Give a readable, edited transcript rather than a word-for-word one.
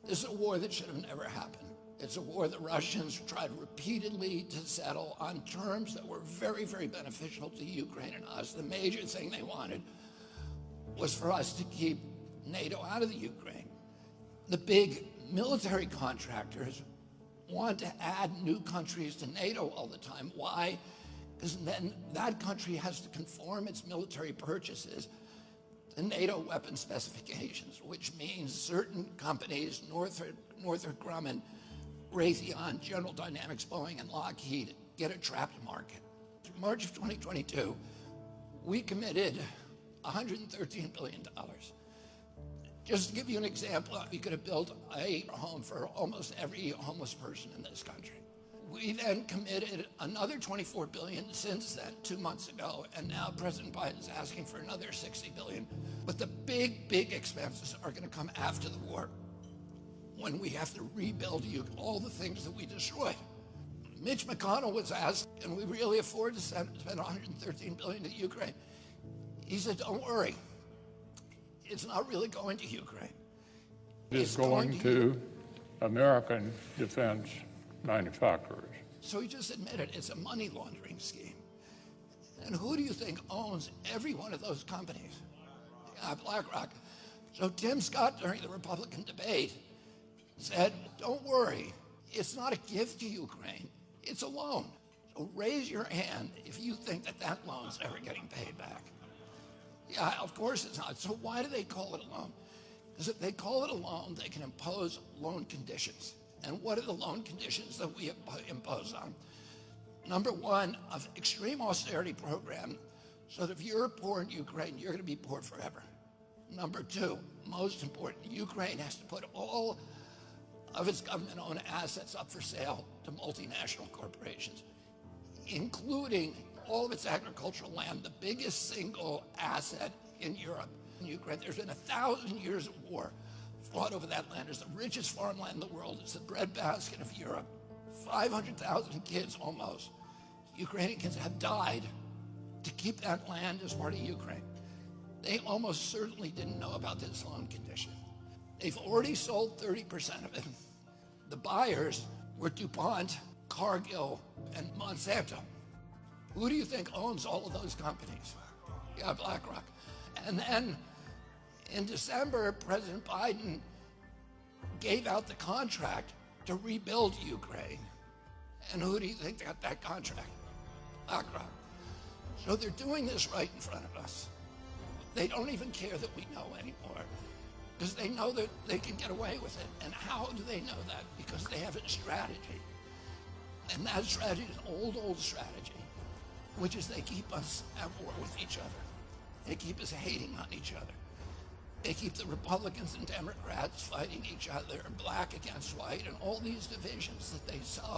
This is a war that should have never happened. It's a war the Russians tried repeatedly to settle on terms that were very, very beneficial to Ukraine and us. The major thing they wanted was for us to keep NATO out of the Ukraine. The big military contractors want to add new countries to NATO all the time. Why? Because then that country has to conform its military purchases to NATO weapon specifications, which means certain companies, Northrop Grumman, Raytheon, General Dynamics, Boeing, and Lockheed, get a trapped market. In March of 2022, we committed $113 billion. Just to give you an example, we could have built a home for almost every homeless person in this country. We then committed another $24 billion since then, 2 months ago, and now President Biden's asking for another $60 billion. But the big, big expenses are going to come after the war, when we have to rebuild all the things that we destroyed. Mitch McConnell was asked, can we really afford to spend $113 billion to Ukraine? He said, don't worry. It's not really going to Ukraine. It's going to American defense manufacturers. So he just admitted it's a money laundering scheme. And who do you think owns every one of those companies? BlackRock. So Tim Scott, during the Republican debate, said, don't worry, it's not a gift to Ukraine, it's a loan. So raise your hand if you think that that loan's ever getting paid back. Yeah, of course it's not. So why do they call it a loan? Because if they call it a loan, they can impose loan conditions. And what are the loan conditions that we impose on? Number one, an extreme austerity program, so that if you're poor in Ukraine, you're going to be poor forever. Number two, most important, Ukraine has to put all of its government-owned assets up for sale to multinational corporations, including all of its agricultural land, the biggest single asset in Europe. In Ukraine, there's been 1,000 years of war fought over that land. It's the richest farmland in the world. It's the breadbasket of Europe. 500,000 kids almost, Ukrainian kids, have died to keep that land as part of Ukraine. They almost certainly didn't know about this loan condition. They've already sold 30% of it. The buyers were DuPont, Cargill, and Monsanto. Who do you think owns all of those companies? Yeah, BlackRock. And then in December, President Biden gave out the contract to rebuild Ukraine. And who do you think got that contract? BlackRock. So they're doing this right in front of us. They don't even care that we know anymore, because they know that they can get away with it. And how do they know that? Because they have a strategy. And that strategy is an old strategy, which is they keep us at war with each other. They keep us hating on each other. They keep the Republicans and Democrats fighting each other, black against white, and all these divisions that they sow.